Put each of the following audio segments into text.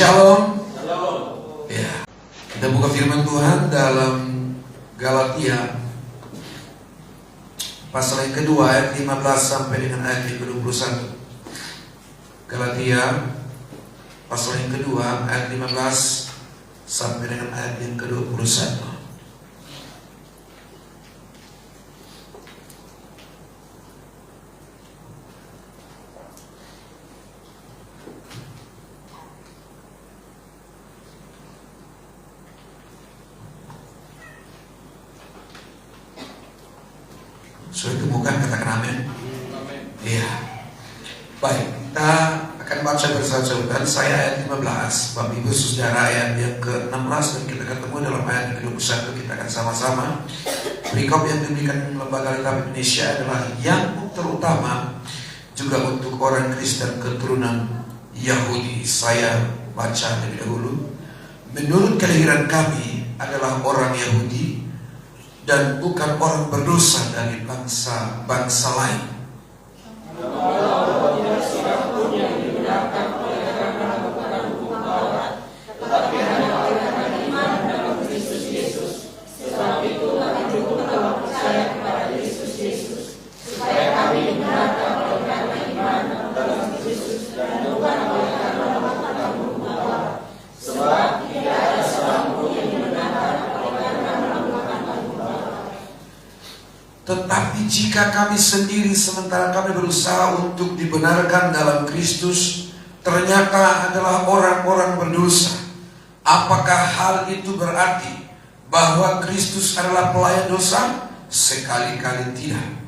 Shalom. Ya, kita buka firman Tuhan dalam Galatia pasal yang kedua ayat 15 sampai dengan ayat yang ke-21. Galatia pasal yang kedua ayat 15 sampai dengan ayat yang ke-21. Sudah temukan, katakan amin. Iya. Baik, kita akan baca bersama-sama. Saya ayat 15, Bapak Ibu Saudara ayat yang ke-16, dan kita ketemu dalam ayat yang ke-21. Kita akan sama-sama. Perikop yang diberikan Lembaga Alkitab Indonesia adalah yang terutama juga untuk orang Kristen keturunan Yahudi. Saya baca lebih dahulu. Menurut kelahiran kami adalah orang Yahudi dan bukan orang berdosa dari bangsa lain. Tetapi jika kami sendiri sementara kami berusaha untuk dibenarkan dalam Kristus ternyata adalah orang-orang berdosa, apakah hal itu berarti bahwa Kristus adalah pelayan dosa? Sekali-kali tidak.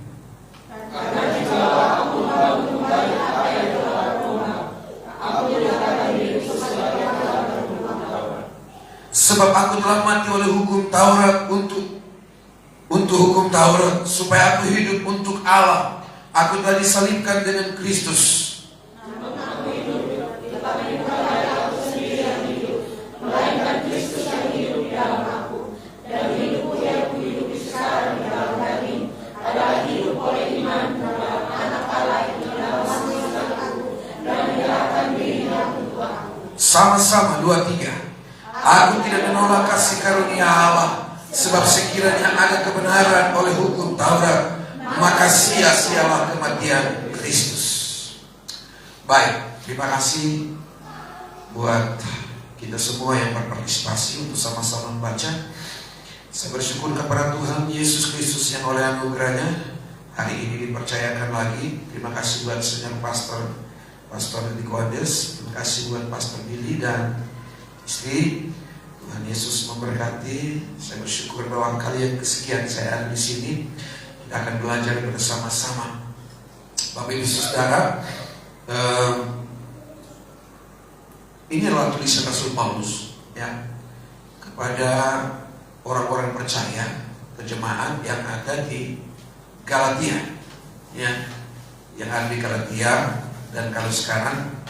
Karena jikalau aku membangun kembali apa yang telah aku menyatakan diriku sebagai telah berhukum Taurat. Sebab aku telah mati oleh hukum Taurat untuk hukum Taurat, supaya aku hidup untuk Allah. Aku telah disalibkan dengan Kristus. Namun aku hidup, tetapi bukan lagi aku sendiri yang hidup, melainkan Kristus yang hidup di dalam aku. Dan hidupku yang aku hidupi sekarang di dalam daging adalah hidup oleh iman terhadap Anak Allah yang di dalam aku dan menyerahkan dirinya untuk aku. Sama-sama 2-3. Aku tidak menolak kasih karunia Allah. Sebab sekiranya ada kebenaran oleh hukum Taurat, maka sia-sialah kematian Kristus. Baik, terima kasih buat kita semua yang berpartisipasi untuk sama-sama membaca. Saya bersyukur kepada Tuhan Yesus Kristus yang oleh anugerahnya hari ini dipercayakan lagi. Terima kasih buat senior Pastor Niko Andes. Terima kasih buat Pastor Billy dan istri. Tuhan Yesus memberkati. Saya bersyukur bahwa kalian kesekian saya ada di sini. Kita akan belajar bersama-sama. Bapak Ibu Saudara, ini adalah tulisan Rasul Paulus ya kepada orang-orang percaya jemaat yang ada di Galatia, ya, yang ada di Galatia, dan kalau sekarang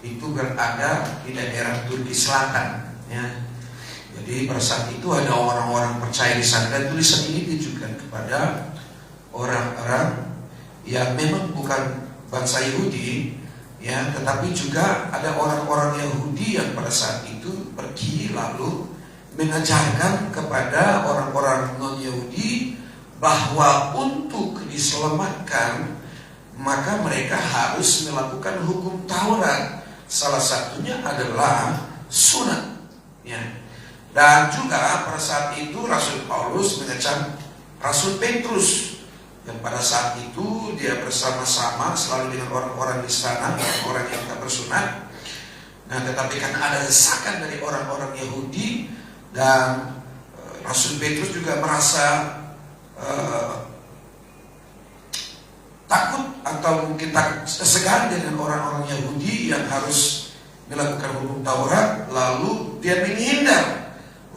itu berada di daerah Turki Selatan, ya. Jadi pada saat itu ada orang-orang percaya di sana, dan tulisan ini ditujukan kepada orang-orang yang memang bukan bangsa Yahudi, ya, tetapi juga ada orang-orang Yahudi yang pada saat itu pergi lalu mengajarkan kepada orang-orang non-Yahudi bahwa untuk diselamatkan maka mereka harus melakukan hukum Taurat. Salah satunya adalah sunat, ya. Dan juga pada saat itu Rasul Paulus mengecam Rasul Petrus, yang pada saat itu dia bersama-sama selalu dengan orang-orang di sana, orang yang tak bersunat. Nah, tetapi karena ada desakan dari orang-orang Yahudi, dan Rasul Petrus juga merasa takut atau mungkin takut segan dengan orang-orang Yahudi yang harus melakukan hukum Taurat, lalu dia menghindar.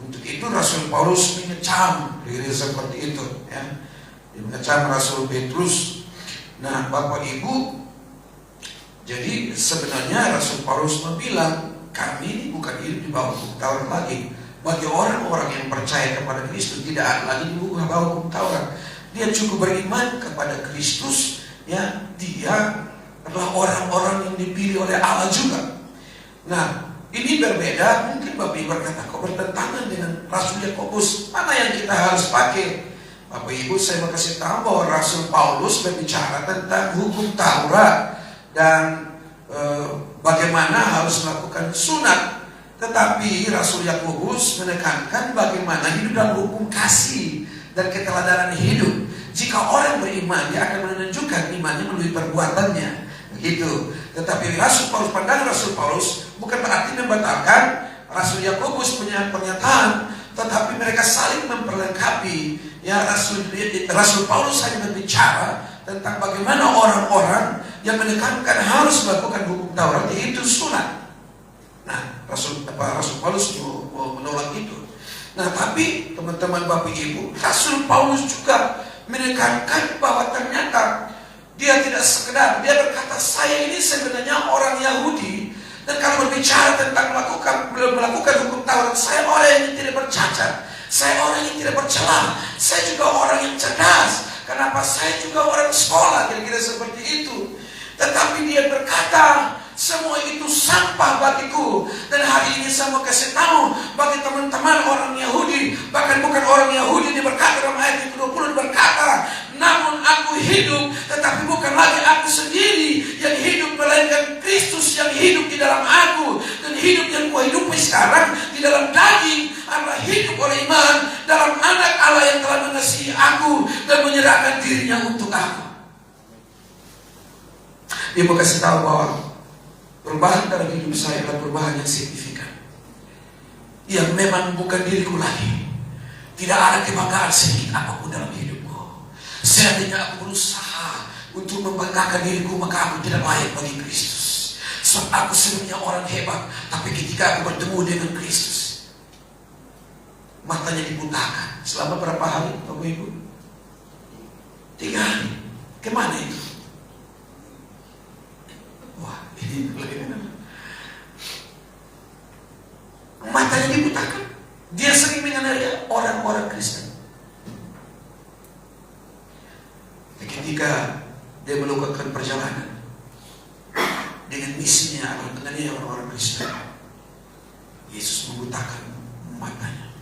Untuk itu Rasul Paulus mengecam diri seperti itu, ya. Dia mengecam Rasul Petrus. Nah, Bapak Ibu, jadi sebenarnya Rasul Paulus bilang kami ini bukan hidup di bawah hukum Taurat lagi. Bagi orang-orang yang percaya kepada Kristus tidak ada lagi di bawah hukum Taurat. Dia cukup beriman kepada Kristus, ya. Dia adalah orang-orang yang dipilih oleh Allah juga. Nah, ini berbeda. Mungkin Bapak Ibu berkata, kok bertentangan dengan Rasul Yakobus? Mana yang kita harus pakai? Bapak Ibu, saya mau kasih tahu bahwa Rasul Paulus berbicara tentang hukum Taurat dan bagaimana harus melakukan sunat. Tetapi Rasul Yakobus menekankan bagaimana hidup dalam hukum kasih dan keteladanan hidup. Jika orang beriman, dia akan menunjukkan imannya melalui perbuatannya, begitu. Tetapi Rasul Paulus, pandangan Rasul Paulus bukan berarti membatalkan Rasul Yakobus punya pernyataan, tetapi mereka saling memperlengkapi. Ya, Rasul Paulus hanya berbicara tentang bagaimana orang-orang yang menekankan harus melakukan hukum Taurat, yaitu sunat. Nah, Rasul Paulus menolak itu. Nah, tapi teman-teman Bapak Ibu, Rasul Paulus juga menekankan bahwa ternyata dia tidak sekedar, dia berkata, saya ini sebenarnya orang Yahudi, dan kalau berbicara tentang melakukan hukum Taurat, saya orang yang tidak bercacat, saya orang yang tidak bercela, saya juga orang yang cerdas. Kenapa? Saya juga orang sekolah, kira-kira seperti itu. Tetapi dia berkata, semua itu sampah bagiku. Dan hari ini saya mau kasih tahu bagi teman-teman orang Yahudi, bahkan bukan orang Yahudi, dia berkata dalam ayat yang ke-20, berkata, namun aku hidup, tetapi bukan lagi aku sendiri yang hidup, melainkan Kristus yang hidup di dalam aku. Dan hidup yang kuhidupi sekarang di dalam daging adalah hidup oleh iman dalam anak Allah yang telah mengasihi aku dan menyerahkan dirinya untuk aku. Dia mau kasih tahu bahwa perubahan dalam hidup saya adalah perubahan yang signifikan, yang memang bukan diriku lagi. Tidak ada kebanggaan sedikit apapun dalam hidupku. Seandainya aku berusaha untuk membanggakan diriku, maka aku tidak layak bagi Kristus. Sebab aku sebenarnya orang hebat, tapi ketika aku bertemu dengan Kristus, matanya dibutakan. Selama berapa hari, Bapak Ibu? 3 hari. Kemana itu? Wah, ini matanya dibutakan. Dia sering mengenali orang-orang Kristen. Ketika dia melakukan perjalanan dengan misinya akan mengenali orang-orang Kristen, Yesus membutakan matanya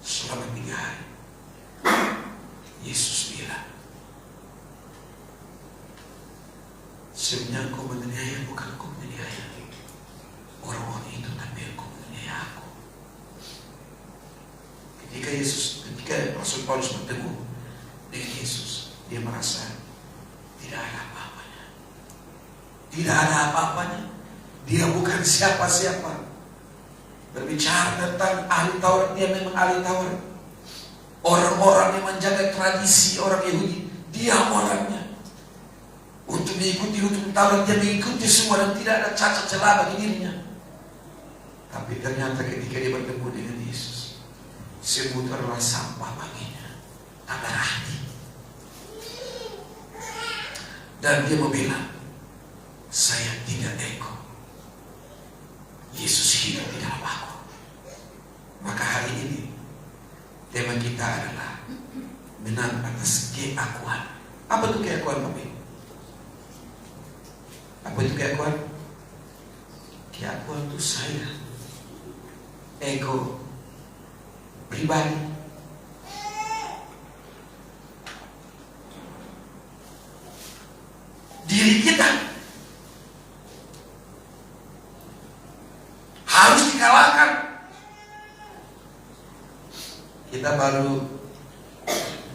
selama 3 hari. Yesus bilang, sebenarnya engkau menganiaya, bukan engkau menganiaya orang-orang itu, tapi engkau menganiaya aku. Ketika Rasul Paulus bertemu dengan Yesus, dia merasa tidak ada apa-apanya. Tidak ada apa-apanya. Dia bukan siapa-siapa. Berbicara tentang ahli Taurat, dia memang ahli Taurat. Orang-orang yang menjaga tradisi orang Yahudi, dia orangnya. Untuk mengikuti hukum Taurat, dia mengikuti semua dan tidak ada cacat celah bagi dirinya. Tapi ternyata ketika dia bertemu dengan Yesus, semua itu adalah sampah baginya, tak berarti. Dan dia bilang, saya tidak ego. Yesus hidup di dalam aku. Maka hari ini tema kita adalah menang atas keakuan. Apa itu keakuan, Bapak Ibu? Apa itu keakuan? Keakuan itu saya, ego pribadi. Diri kita harus dikalahkan. Kita baru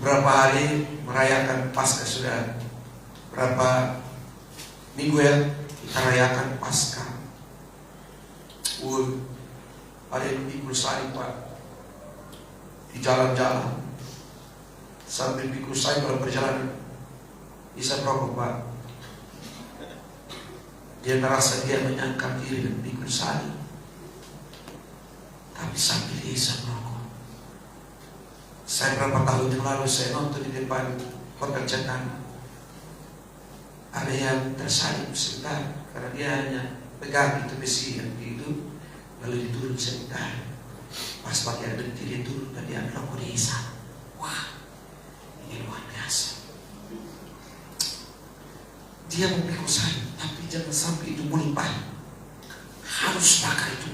berapa hari merayakan Paskah, sudah berapa minggu ya kita rayakan Paskah. Ada yang pikul salib, Pak, di jalan-jalan sambil pikul salib dalam perjalanan bisa merokok, Pak. Dia merasa dia menyangkal diri dan pikul salib, tapi sambil dia bisa merokok. Saya berapa tahun yang lalu saya nonton di depan Hotel Cendana, ada yang tersalib sebentar karena dia hanya pegang itu besi yang itu, lalu diturun sebentar. Pas pakai ada dia turun dan dia ambil rokok dihisap. Wah, ini luar biasa. Dia memikul salib, tapi jangan sampai itu melimpah. Harus pakai itu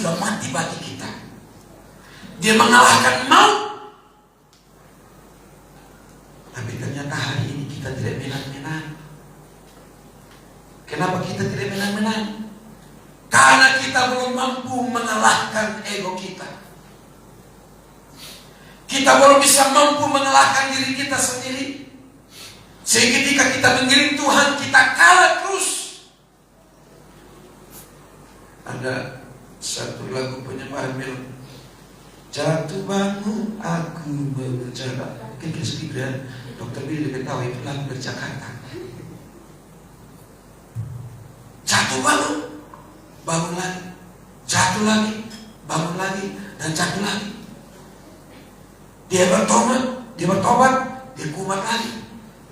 sudah mati bagi kita. Dia mengalahkan maut. Tapi ternyata hari ini kita tidak menang-menang. Kenapa kita tidak menang-menang? Karena kita belum mampu mengalahkan ego kita. Kita belum bisa mampu mengalahkan diri kita sendiri. Sehingga ketika kita mengiring Tuhan, kita kalah terus. Ada satu lagu penyembahan bilang, jatuh bangun aku berbicara. Mungkin kita Dokter Billy lebih tahu itu lagu dari Jakarta. Jatuh bangun, bangun lagi, jatuh lagi, bangun lagi, dan jatuh lagi. Dia bertobat, dia kumat lagi,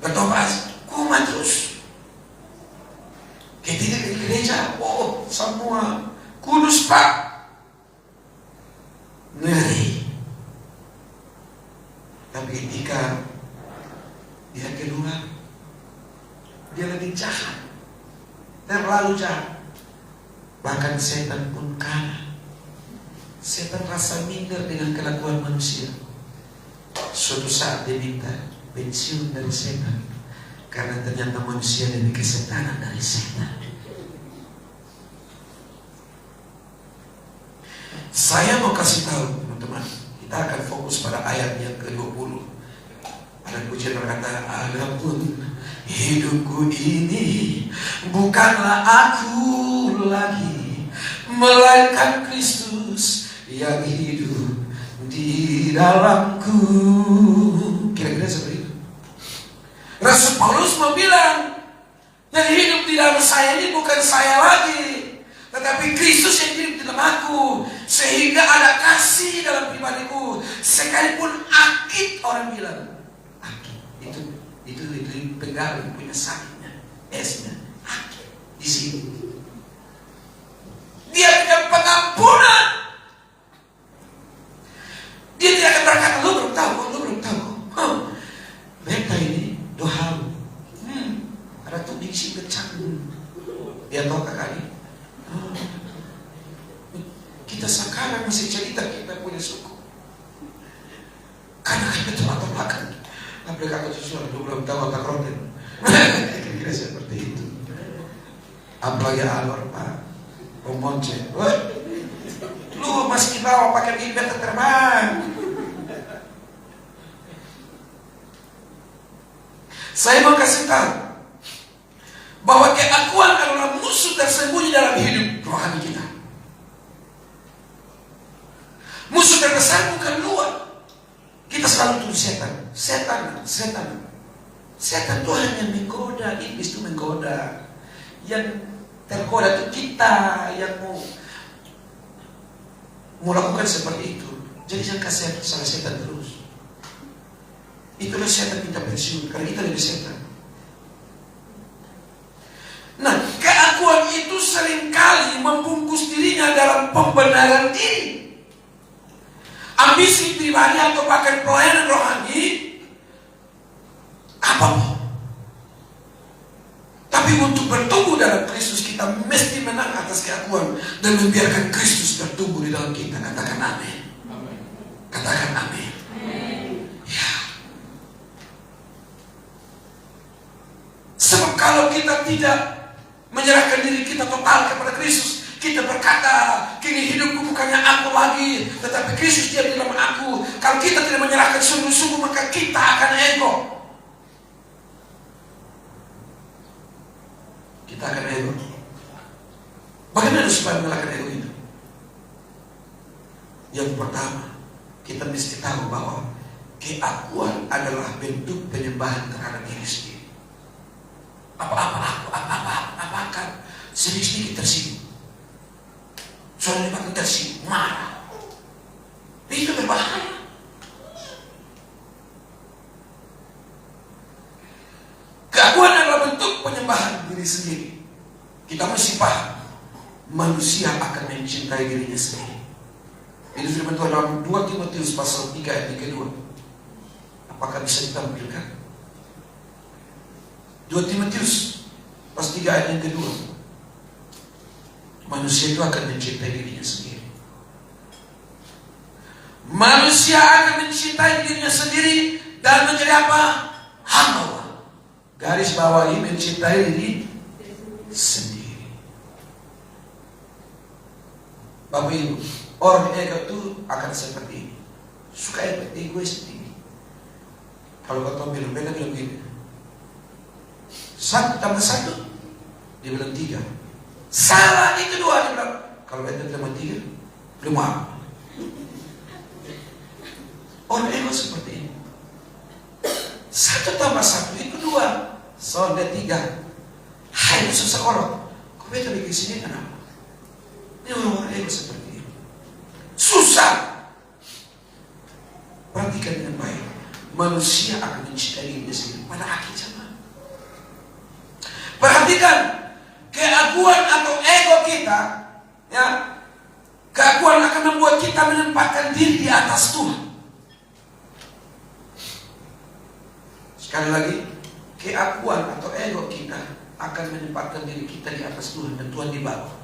bertobat, kumat terus. Ketika di gereja, oh semua kudus Pak, ngeri. Tapi ketika dia keluar, dia lebih jahat, terlalu jahat. Bahkan setan pun kalah. Setan rasa minder dengan kelakuan manusia. Suatu saat dia minta pensiun dari setan, karena ternyata manusia lebih kesetanan dari setan. Saya mau kasih tahu teman-teman, kita akan fokus pada ayat yang ke-20. Ada pujian berkata, adapun hidupku ini bukanlah aku lagi, melainkan Kristus yang hidup di dalamku. Kira-kira seperti itu. Rasul Paulus mau bilang, yang hidup di dalam saya ini bukan saya lagi, tetapi Kristus yang hidup di dalam aku. Sehingga ada kasih dalam pribadiku. Sekalipun akid, orang bilang akid itu penggalan punya sakitnya, esnya akid di sini. Dia punya pengampunan. Dia tidak akan berkata, lu belum tahu. Mereka ini dohau. Ada tuh diksi kecang. Dia tahu kali. Kita sekarang masih cerita kita punya suku. Karena kita telah terbelakang. Mereka kata sesuatu, lu belum tahu otak roten. Kira-kira seperti itu. Apalagi alor Pak Pemonce. Lu masih bawa pakai bibir terbang. Saya mau kasih tahu bahwa keakuan adalah musuh tersembunyi dalam hidup rohani kita. Musuh terbesar bukan luar. Kita selalu tuduh setan. Setan itu hanya menggoda, iblis itu menggoda. Yang tergoda itu kita yang mau lakukan seperti itu. Jadi jangan kasih salah setan terus. Itulah setan minta pensiun, karena kita lebih setan. Nah, keakuan itu seringkali membungkus dirinya dalam pembenaran diri. Ambisi pribadi atau bahkan pelayanan rohani, apapun. Tapi untuk bertumbuh dalam Kristus, kita mesti menang atas keakuan dan membiarkan Kristus bertumbuh di dalam kita. Katakan amin. Katakan amin. Ya. Sebab kalau kita tidak menyerahkan diri kita total kepada Kristus, kita berkata, kini hidupku bukannya aku lagi, tetapi Kristus dia di dalam aku. Kalau kita tidak menyerahkan sungguh-sungguh, maka kita akan ego. Kita akan ego. Bagaimana supaya mengalahkan ego itu? Yang pertama, kita mesti tahu bahwa keakuan adalah bentuk penyembahan terhadap diri sendiri. Apa-apa, sedikit tersinggung. Soalnya makin tersinggung, marah. Itu berbahaya. Keakuan adalah bentuk penyembahan diri sendiri. Kita mesti paham, manusia akan mencintai dirinya sendiri. Ini firman Tuhan dalam 2 Timotius pasal 3 ayat yang kedua. Apakah bisa ditampilkan? 2 Timotius pasal 3 ayat yang kedua. Manusia itu akan mencintai dirinya sendiri. Manusia akan mencintai dirinya sendiri dan menjadi apa? Hamba Allah. Garis bawahi mencintai diri sendiri. Bapak Ibu, orang ego itu akan seperti ini. Suka egois tinggi. Kalau kau bilang beda bilang begini. 1 tambah 1, dia bilang 3. Salah, itu 2, dia bilang. Kalau beda tambah 3, belum apa. Orang ego seperti ini. 1 tambah 1 itu 2. So, dia 3. Hai, seseorang. Kau beda bikin sini kenapa? Ini orang ego seperti ini. Susah. Perhatikan dengan baik. Manusia akan mencintai dirinya sendiri pada akhir zaman. Perhatikan keaguan atau ego kita, ya. Keaguan akan membuat kita menempatkan diri di atas Tuhan. Sekali lagi, keaguan atau ego kita akan menempatkan diri kita di atas Tuhan dan Tuhan di bawah.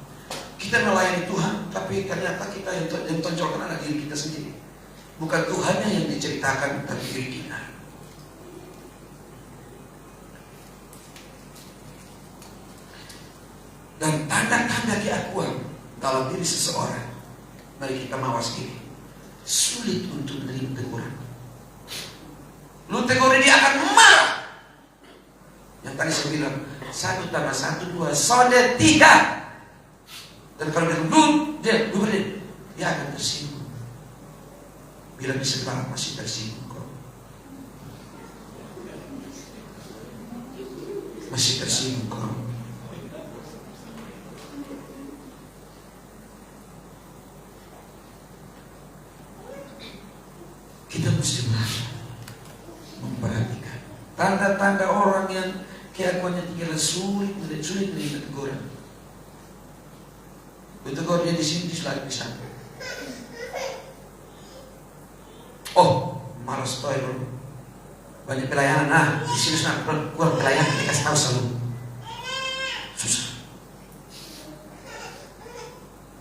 Kita melayani Tuhan, tapi ternyata kita yang tonjolkan adalah diri kita sendiri. Bukan Tuhannya yang diceritakan, tapi diri kita. Dan tanda-tanda keaguan dalam diri seseorang, mari kita mawas diri. Sulit untuk menerima teguran. Lu tegur dia akan marah. Yang tadi saya bilang 1 tambah 1 2, saudara 3. Dan kalau dia dia akan tersinggung. Bila di sebelah masih tersinggung kok. Masih tersinggung kok. Kita mesti memperhatikan tanda-tanda orang yang keaguannya tinggal sulit menerima teguran. Ditegur dia di sini, di sana. Oh, malas toilet. Banyak pelayanan. Di sini kurang pelayanan, dikasih tahu selalu. Susah.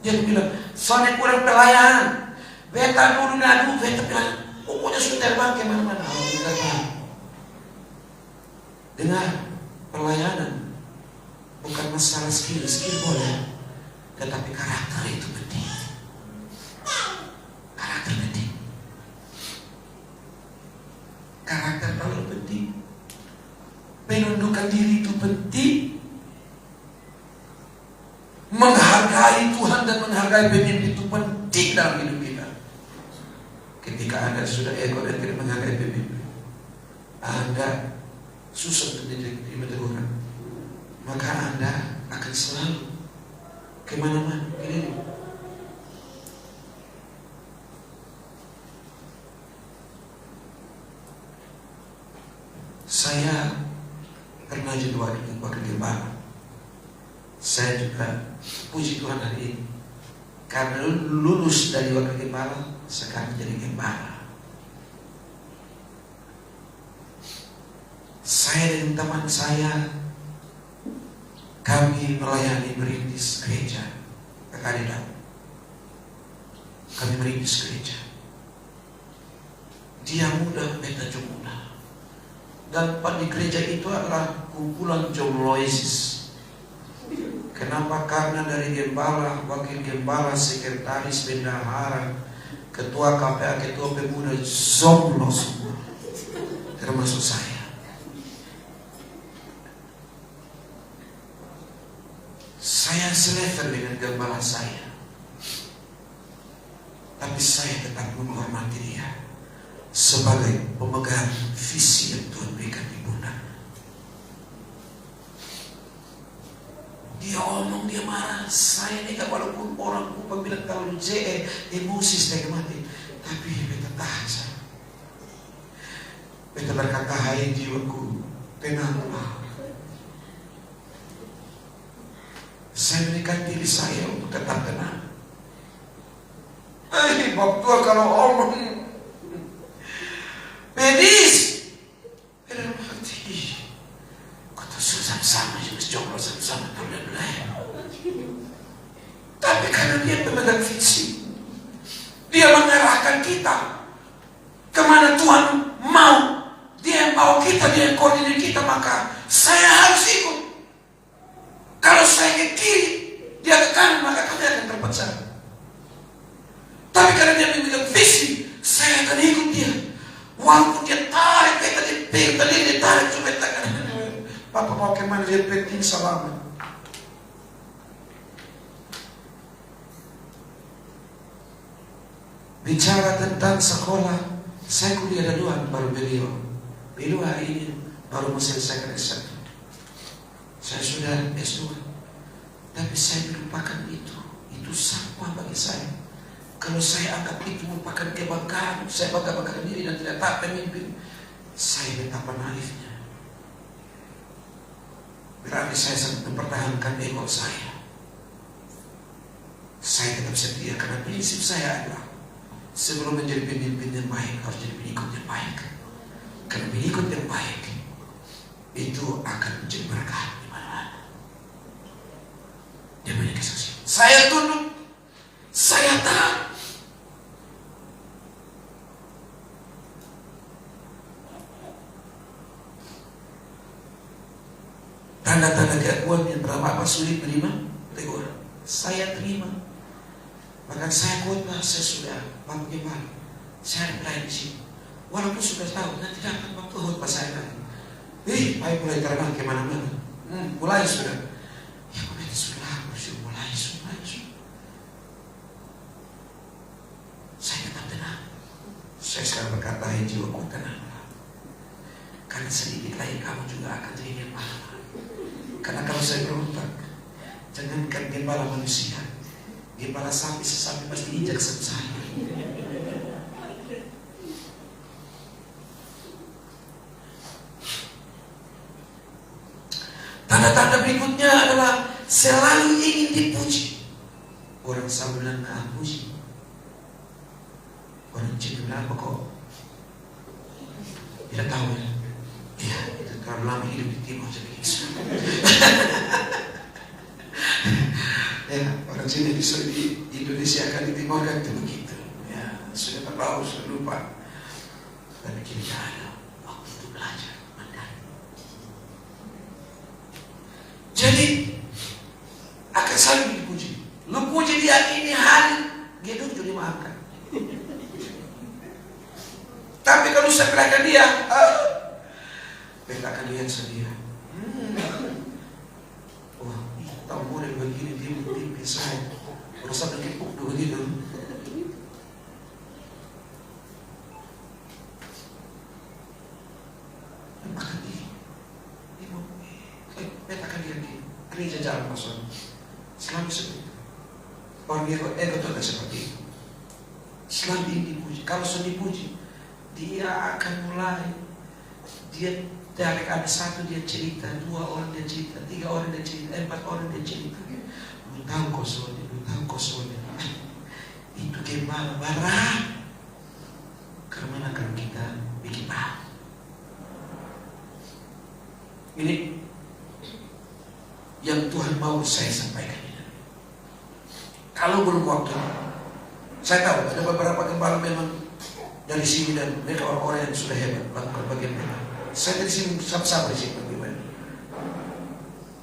Dia bilang, soalnya kurang pelayanan. Beta dulu ngadu, beta bilang, pokoknya sudah terbang kemana-mana. Dengar, pelayanan bukan masalah skill boleh. Tetapi karakter itu penting. Karakter penting. Karakter terlalu penting. Penundukan diri itu penting. Menghargai Tuhan dan menghargai pemimpin itu penting dalam hidup kita. Ketika Anda sudah ego dan tidak menghargai pemimpin, Anda susah untuk diterima teguran. Maka Anda akan selalu kemana-mana. Ini saya pernah jadi wakil gembala. Saya juga puji Tuhan hari ini, karena lulus dari wakil gembala sekarang jadi gembala. Saya dan teman saya, kami melayani merintis gereja Kekadilan. Kami merintis gereja. Dia muda, beta juga muda. Dan di gereja itu adalah kumpulan jomloisis. Kenapa? Karena dari gembala, wakil gembala, sekretaris, bendahara, ketua KPA, ketua pemuda, jomblo semua, termasuk saya. Saya selevel dengan gembala saya, tapi saya tetap menghormati dia sebagai pemegang visi yang Tuhan berikan di pundak. Dia omong, dia marah. Saya ini walaupun orang lupa bilang terlalu emosi setengah mati, tapi beta tahan saya. Beta berkata, hai jiwaku, tenanglah. Saya berikan diri saya untuk tetap tenang. Bab tua kalau omong medis, dalam hati, kata sama-sama, juga jomblo sama-sama, tapi karena dia pemegang visi, Dia mengarahkan kita kemana Tuhan mau. Dia yang bawa kita, dia yang koordinir kita, maka saya harus ikut. Kalau saya ke kiri, dia ke kanan, maka kami akan terpecah. Tapi karena dia memiliki visi, saya akan ikut dia. Walaupun dia tarik, dia tarik, coba tangan. Papa mau kemana, dia penting selamat. Bicara tentang sekolah, saya kuliah duluan, baru beliau hari ini baru menyelesaikan S1. Saya sudah S2, tapi saya melupakan itu. Itu sampah bagi saya. Kalau saya anggap itu merupakan kebanggaan, saya bangga-banggakan diri dan tidak tak pemimpin, saya betapa naifnya. Berarti saya sangat mempertahankan ego saya. Saya tetap setia karena prinsip saya adalah sebelum menjadi pemimpin yang baik harus jadi pengikut yang baik. Karena pengikut yang baik itu akan menjadi berkah di mana-mana. Dia punya kesaksian. Saya tunduk, saya taat. Tanda-tanda keakuan yang berapa sulit terima, tegur. Saya terima. Bahkan saya khotbah, saya sudah Pak Gembala, saya ada pelayan di sini. Walaupun sudah tahu nanti dapat waktu khotbah saya lagi. Baik mulai terbang kemana-mana. Mulai sudah. Ya begitu sudah mulai. Saya tetap tenang. Saya sekarang berkata, jiwaku tenang. Karena sedikit lagi kamu juga akan jadi gembala. Karena kalau saya berontak, jangankan gembala manusia, gembala sapi sesapi pasti injak saya. Tanda-tanda berikutnya adalah selalu ingin dipuji. Orang selalu bilang puji. Orang cinta bilang apa kok? Tidak tahu ya. Iya, itu terlalu lama hidup di timur jadi gitu. Ya, orang sini di Indonesia kan di timur kan itu begitu. Ya, sudah terbawa, sudah lupa. Tapi kini ada waktu untuk belajar Mandarin. Jadi akan selalu dipuji. Lu puji dia ini hari, dia duduk dimaafkan. Tapi kalau saya belakang dia, akan lihat sedia. Wah, tahu model begini dia mimpi saya. Rasa berkepuk begitu. Maka dia akan lihat gereja jalan kosong. Selalu seperti itu. Orang ego itu ada seperti itu. Selalu ingin dipuji. Kalau sudah dipuji, dia akan mulai. Dia tarik ada satu dia cerita, 2 orang dia cerita, 3 orang dia cerita, 4 orang dia cerita. Lu tahu kosongnya. Itu gimana barang? Karena kalau kita bikin paham. Ini yang Tuhan mau saya sampaikan ini. Kalau belum waktu, saya tahu ada beberapa gembala memang dari sini dan mereka orang-orang yang sudah hebat lakukan bagian mereka. Saya dari sini sabar di sini bagaimana?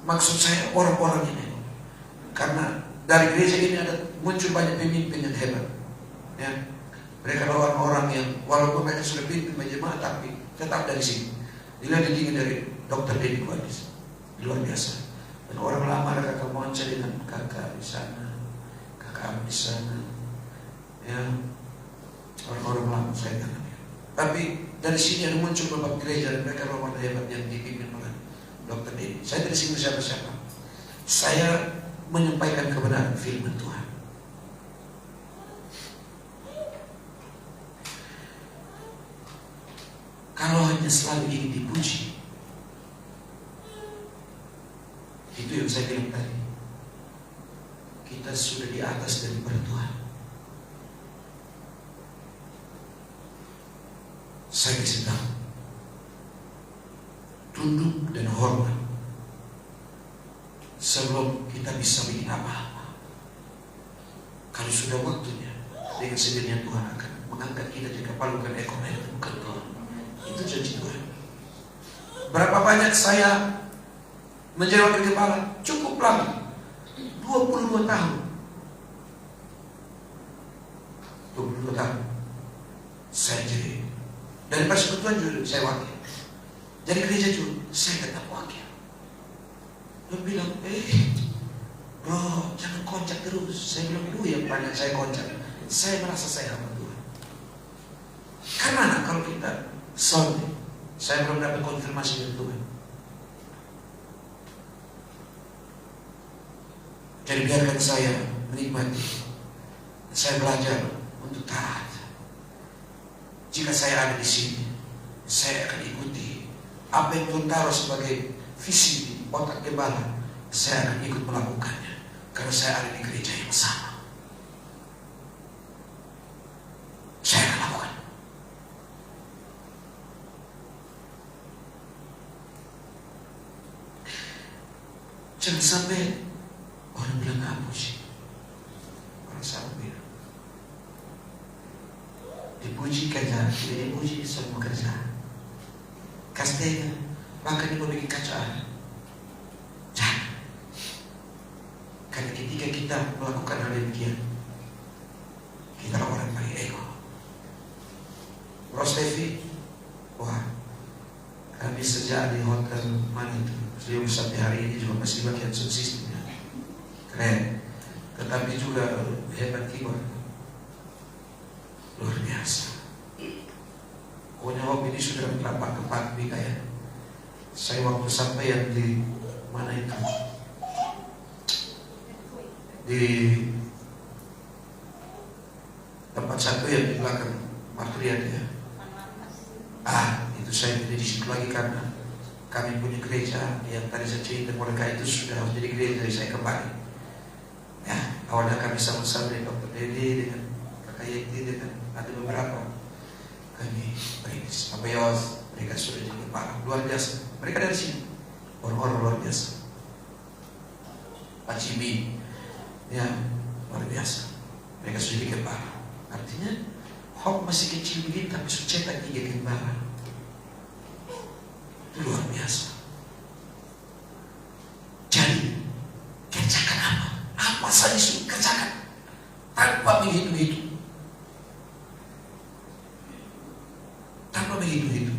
Maksud saya orang-orang ini, karena dari gereja ini ada muncul banyak pemimpin yang hebat. Ya, mereka adalah orang-orang yang walaupun mereka sudah pimpin berjemaah tapi tetap dari sini. Dilihat dididik dari Dr. Denny Kuadis, luar biasa. Dan orang lama ada kakak Monca dengan kakak di sana, kakak Am di sana. Ya, orang-orang lama saya kenal. Tapi dari sini ada muncul beberapa gereja dan mereka orang hebat yang dipimpin oleh Dr. Denny. Saya dari sini siapa-siapa. Saya menyampaikan kebenaran firman Tuhan. Kalau hanya selalu ingin dipuji, itu yang saya bilang tadi. Kita sudah di atas daripada Tuhan. Saya kasih tahu, tunduk dan hormat sebelum kita bisa bikin apa-apa. Kalau sudah waktunya, dengan sendirinya Tuhan akan mengangkat kita jadi palukan ekor naik ke bukan Tuhan. Itu janji Tuhan. Berapa banyak saya menjadi wakil gembala? Cukup lama, 22 tahun. 22 tahun saya jadi dari persekutuan juga saya wakil, jadi gereja juga saya tetap wakil. Dia bilang, bro, jangan koncak terus. Saya bilang, yang banyak saya koncak. Saya merasa saya hamba Tuhan. Karena kalau kita solid, saya belum dapat konfirmasi dari Tuhan. Jadi biarkan saya menikmati. Saya belajar untuk taat. Jika saya ada di sini, saya akan ikuti apa yang Tuhan taruh sebagai visi di otak gembala. Saya akan ikut melakukannya karena saya ada di gereja yang sama. Saya akan lakukan. Jangan sampai orang bilang apa sih? Orang salah bilang dipuji kerja, tidak dipuji semua kerja. Kastenya, bahkan dia mau bikin kacaan. Jangan. Karena ketika kita melakukan hal demikian, kita orang paling ego. Bros Devi, wah, kami sejak di hotel mana itu, sebelum sampai hari ini juga masih bagian subsistemnya. Keren. Tetapi juga hebat kibar. Luar biasa. Pokoknya waktu ini sudah berapa keempat ya. Saya waktu sampai yang di mana itu, di tempat satu yang di belakang Martrian ya. Itu saya tidak di situ lagi karena kami punya gereja yang tadi saya cerita mereka itu sudah harus jadi gereja, jadi saya kembali. Ya, awalnya kami sama-sama dengan Dr. Dede, dengan Kakak Yeti, dengan ada beberapa kami berintis. Apa ya, mereka sudah jadi kepala luar biasa. Mereka dari sini orang-orang luar biasa. Pak Cibi, ya luar biasa. Mereka sudah jadi kepala. Artinya Hop masih kecil begini tapi sudah cetak 3 gembala. Itu luar biasa. Jadi kerjakan apa? Apa saja sudah kerjakan tanpa begitu-begitu. Tanpa begitu-begitu.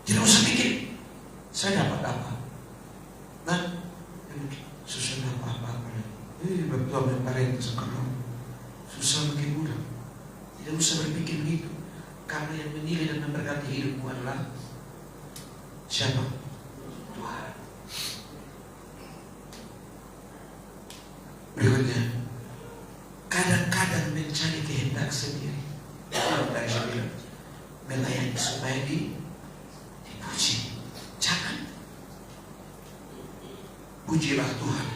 Tidak usah pikir saya dapat apa. Nah, susah dapat apa-apa. Betul yang paling sekarang susah makin mudah. Tidak usah berpikir begitu. Karena yang menilai dan memberkati hidupmu adalah siapa? Tuhan. Berikutnya, kadang-kadang mencari kehendak sendiri. Kalau tadi saya bilang, melayani supaya dipuji. Jangan. Pujilah Tuhan,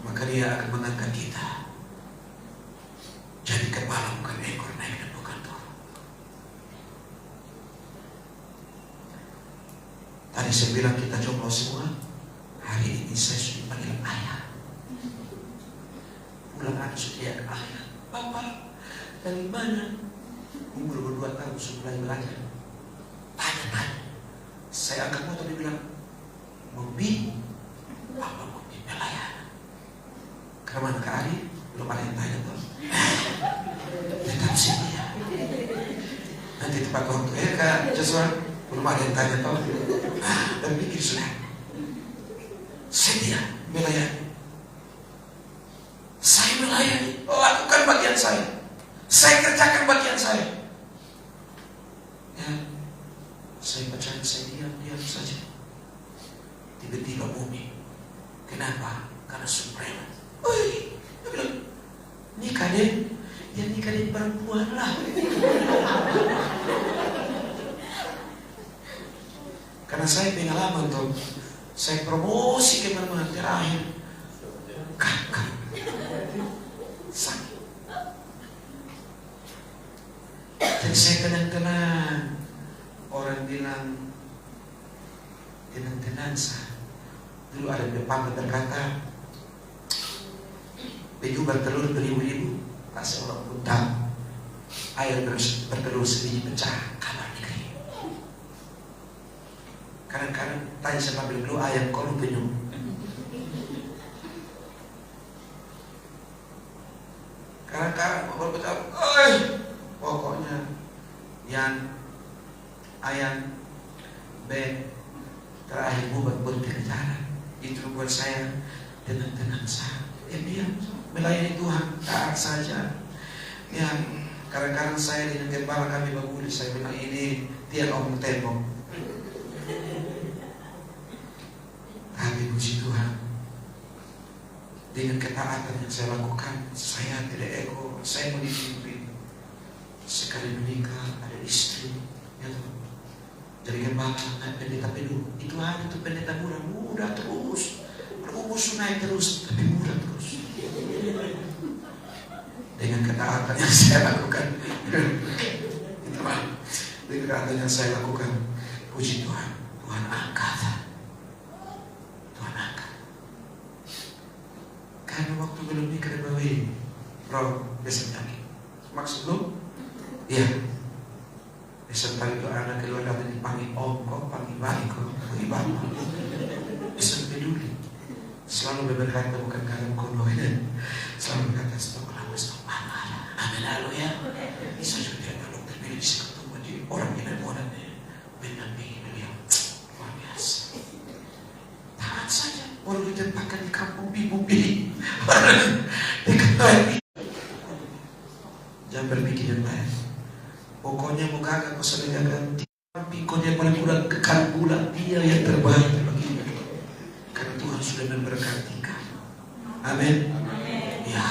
maka Dia akan mengangkat kita jadi kepala bukan ekor, naik dan bukan turun. Tadi saya bilang kita jomblo semua. Hari ini saya sudah panggil ayah. Pulang anak sudah ayah. Bapak, dari mana? Umur 2 tahun sudah mulai belajar. Tanya-tanya. Saya angkat motor, dia bilang, Mobi, apa Mobi pelayanan? Karena mana Kak Ari? Belum ada yang tanya tuh. Tetap sini ya. Nanti tempat waktu Kak Joshua, belum ada yang tanya tuh. Dan pikir sudah. Setia melayani. Saya melayani, lakukan bagian saya. Saya kerjakan bagian saya. Ya, saya percaya saya diam saja. Tiba-tiba bumi. Kenapa? Karena suprema. Dia bilang, nikah deh. Ya nikah deh perempuan lah. Karena saya pengalaman tuh. Saya promosi kemana-mana terakhir. Kakak. Sakit. Dan saya tenang-tenang. Orang bilang tenang-tenang sah. Dulu ada di depan berkata, Beju bertelur beribu-ribu, tak seorang pun tahu. Air bertelur sebiji pecah, kamar negeri. Kadang-kadang tanya sama beli ayam kau penyu. Kadang-kadang mau berbicara, pokoknya yang ayam terakhir buat berbicara itu buat saya tenang-tenang saja. Diam melayani Tuhan, taat saja. Yang kadang-kadang saya dengan gembala kami baguli, saya bilang ini tiang omong tembok. Tapi puji Tuhan, dengan ketaatan yang saya lakukan, saya tidak ego, saya mau dipimpin. Sekali menikah ada istri, ya tuh. Jadi gembala naik pendeta penuh, itu aja tuh pendeta muda terus, berubus naik terus, tapi muda terus. Dengan ketaatan yang saya lakukan, itulah dengan ketaatan yang saya lakukan, puji Tuhan, Tuhan angkat. Karena waktu belum nikah dan kawin, bro, besok lagi. Maksud lu? Iya. Besok pagi itu anak keluar datang dipanggil om, kok panggil baik, kok panggil bapak. Besok peduli. Selalu berkata bukan karena kono ini. Selalu berkata stop lama, stop mana. Amin haleluya. Bisa juga dia kalau terpilih bisa ketemu di orang yang ada orang mendampingi beliau. Luar biasa. Tahan saja. Orang ditempatkan di kampung bumbi. Jangan berpikir yang lain. Pokoknya muka kau sering ganti. Tapi kau yang paling kurang kekal bulan dia yang terbaik baginya. Karena Tuhan sudah memberkati kamu. Amin. Ya.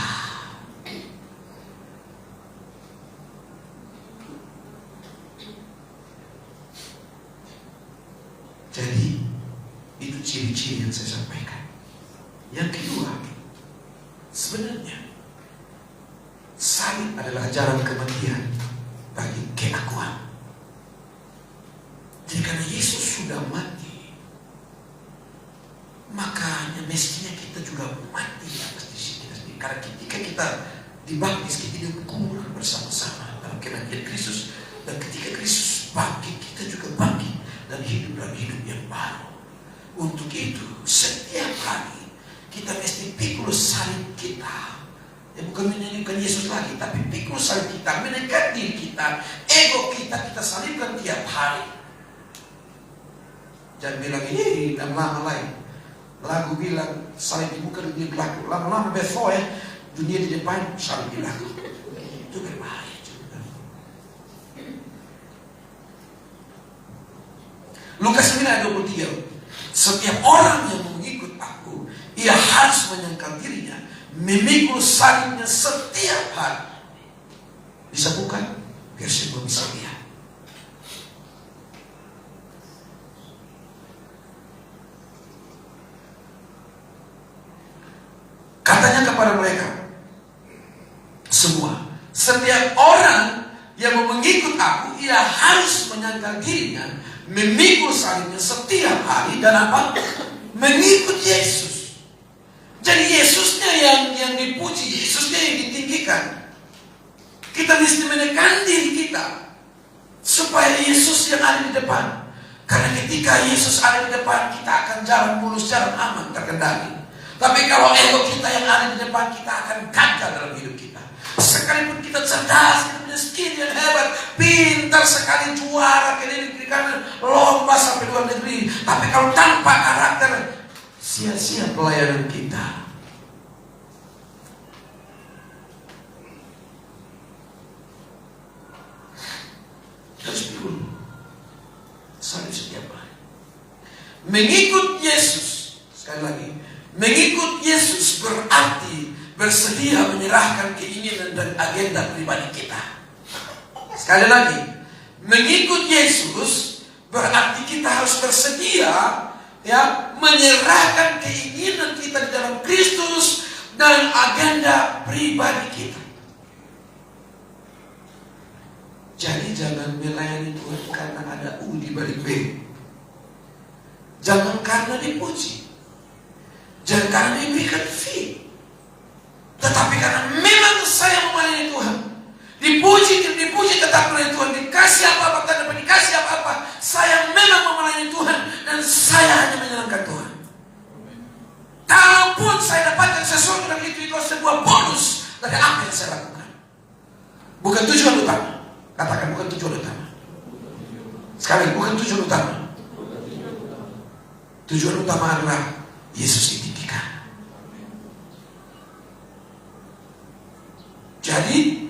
Jadi itu ciri-ciri yang saya sampaikan. Yang kedua, sebenarnya salib adalah ajaran kematian bagi keakuan. Jadi karena Yesus sudah mati, makanya mestinya kita juga mati di atas diri kita sendiri. Karena ketika kita dibaptis, kita dikubur bersama-sama dalam kematian Kristus, dan ketika Kristus bangkit, kita juga bangkit dan hidup dalam hidup yang baru. Untuk itu setiap hari kita mesti pikul salib kita. Ya bukan menyanyikan Yesus lagi, tapi pikul salib kita, menekan diri kita, ego kita salibkan tiap hari. Jangan bilang ini lama-lama lain. Lagu bilang salib di muka dunia belakang, lama-lama before ya, dunia di depan salib di belakang. Itu berbahaya juga. Lukas 9:23. Setiap orang yang mengikut aku, ia harus menyangkal dirinya, memikul salibnya setiap hari. Bisa bukan? Biar semua bisa lihat. Katanya kepada mereka semua, setiap orang yang mau mengikut aku, ia harus menyangkal dirinya, memikul salibnya setiap hari, dan apa? Mengikut Yesus. Jadi Yesusnya yang dipuji, Yesusnya yang ditinggikan. Kita mesti menekan diri kita supaya Yesus yang ada di depan. Karena ketika Yesus ada di depan, kita akan jalan mulus, jalan aman, terkendali. Tapi kalau ego kita yang ada di depan, kita akan gagal dalam hidup kita. Sekalipun kita cerdas, kita punya skill yang hebat, pintar sekali, juara keliling kanan, lomba sampai luar negeri, tapi kalau tanpa karakter, sia-sia pelayanan kita. Terus dulu salib setiap hari. Mengikut Yesus, sekali lagi, mengikut Yesus berarti bersedia menyerahkan keinginan dan agenda pribadi kita. Sekali lagi, mengikut Yesus berarti kita harus bersedia ya menyerahkan keinginan kita di dalam Kristus dan agenda pribadi kita. Jadi jangan melayani Tuhan karena ada U di balik B. Jangan karena dipuji. Jangan karena diberikan fee. Tetapi karena memang saya melayani Tuhan, dipuji tetap melayani Tuhan, dikasih apa-apa, tanpa dikasih apa-apa, saya memang melayani Tuhan dan saya hanya menyenangkan Tuhan. Kalaupun saya dapatkan sesuatu dan itu sebuah bonus dari apa yang saya lakukan, bukan tujuan utama. Katakan bukan tujuan utama. Sekali, bukan tujuan utama. Tujuan utama adalah Yesus ditinggikan. Jadi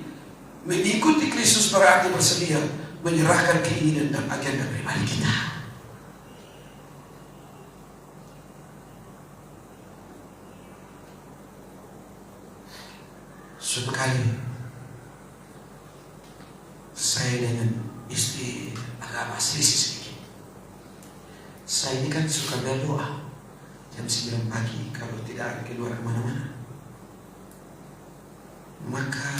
mengikuti Kristus berarti bersedia menyerahkan keinginan dan agenda pribadi kita. Suatu kali saya dengan istri agak selisih sedikit. Saya ini kan suka berdoa jam 9 pagi kalau tidak ada keluar kemana-mana. Maka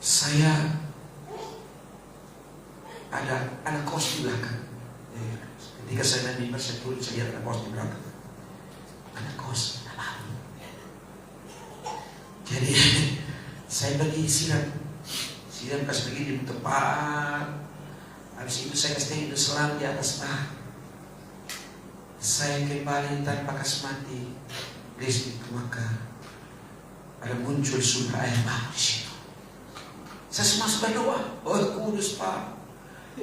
saya ada kos di belakang. Ketika saya naik mimbar, saya turun, saya lihat ada kos di belakang. Ada kos dalam. Jadi saya pergi siram kasih begini tepat. Habis itu saya kasih itu selang di atas bah. Saya kembali tanpa kasih mati. Listrik, maka ada muncul sumber air baru di situ. Saya semasa berdoa, oh kudus Pak,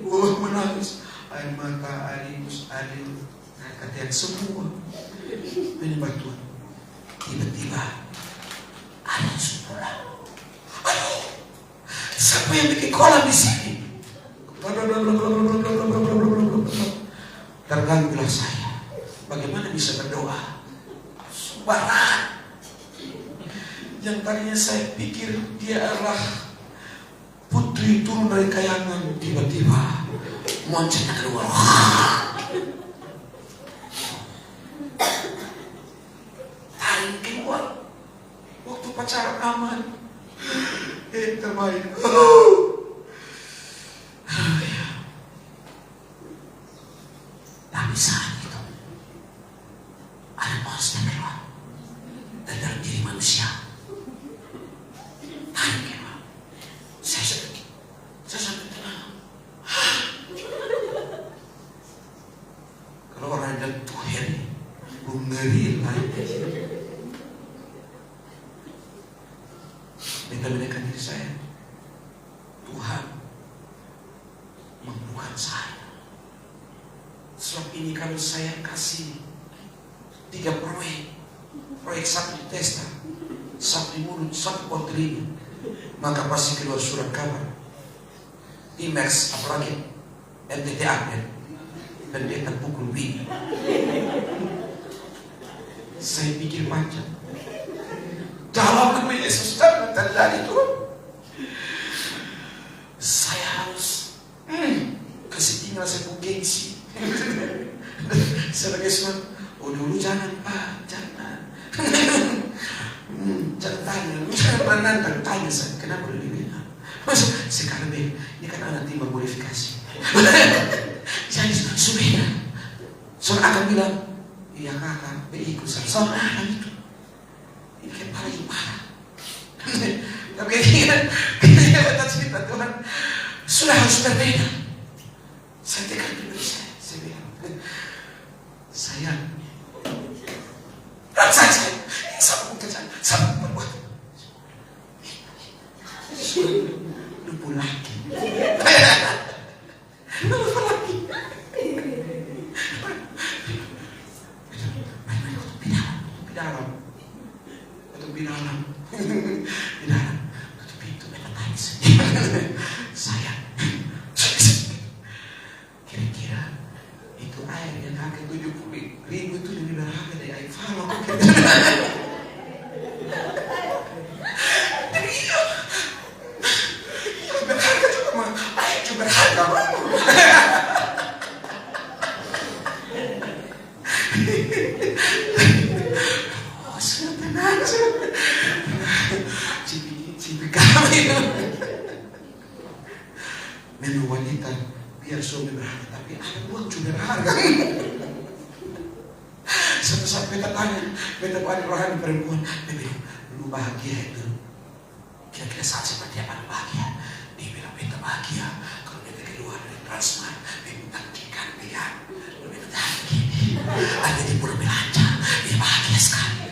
oh menangis, air mata, air ingus, air kata semua menyembah Tuhan. Tiba-tiba ada suara. Aduh, siapa yang bikin kolam di sini? Terganggulah saya. Bagaimana bisa berdoa? Sembarangan. Yang tadinya saya pikir dia adalah putri turun dari kayangan, tiba-tiba moncetnya keluar. Tarik keluar. Waktu pacaran aman. Terbaik. Tapi saat itu ada monster keluar dari dalam diri manusia. Saya sampai tenang. Kalau orang yang Tuhan ngeri lagi. Mereka diri saya, Tuhan membuka saya. Sebab ini kalau saya kasih 3 proyek satu di testa, satu di mulut, satu buat telinga, maka pasti keluar surat kabar. IMAX apalagi MTTA dan dia terpukul bini. Saya pikir panjang. Dalam nama Yesus dan terjadi itu, saya harus kasih tinggal saya gengsi. Sebagai suami, oh dulu jangan Pak, jangan. Jangan tanya, jangan menantang, tanya saya kenapa dulu ini. Maksud sekarang ini kan anak tim modifikasi. Jadi sudah, seorang akan bilang, iya kakak, ikut seorang anak itu. Ini kan paling parah. Tapi kita kata cerita Tuhan sudah harus berbeda. Saya tekan dulu saya bilang, sayang, sama kerjaan, sama berbuat. Lupa lagi. Lupa lagi. Di dalam. Tutup pintu, mereka tangis. Sayang, kira-kira itu air yang kakek 70.000 itu lebih berharga dari air falok. Berharga juga mah, air juga berharga. Oh, sudah tenang. Cipi kami. Memang wanita biar suami berharga, tapi ada uang juga berharga. Satu saat beta tanya, beta ada rohani perempuan, dia bilang, lu bahagia itu? Kira-kira saat seperti apa lu bahagia? Dia bilang, beta bahagia kalau beta keluar dari Transmart, beta ikan dia, lu beta tahan gini, ada di pulau belanja, dia bahagia sekali.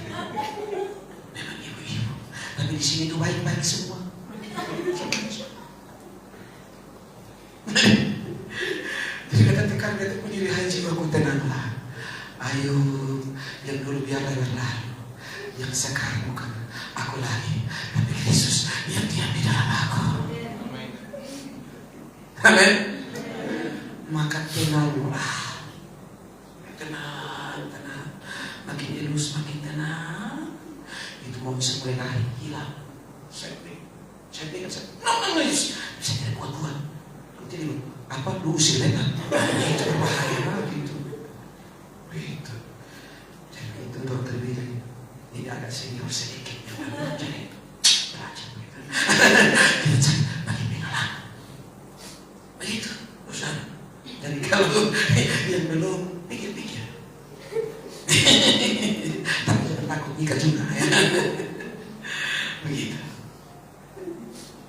Memang ibu-ibu, tapi di sini tuh baik-baik semua. Jadi kata tekan, kata pendiri haji, aku tenanglah. Ayo, yang dulu biarlah berlalu, yang sekarang bukan aku lagi, tapi Yesus yang diam di dalam aku. Amin. Maka tenanglah, tenang, makin elus, makin tenang. Itu mau bisa mulai lari, hilang. Saya pikir, no, Yesus, bisa tidak kuat-kuat. Jadi apa lu usir mereka? Itu berbahaya banget itu. Begitu. Jadi itu dokter bilang ini agak senior sedikit, jadi belajar begitu. Kita cari bagi pengalaman. Begitu, Ustaz. Jadi kalau yang belum pikir-pikir, tapi jangan takut nikah juga ya. Begitu.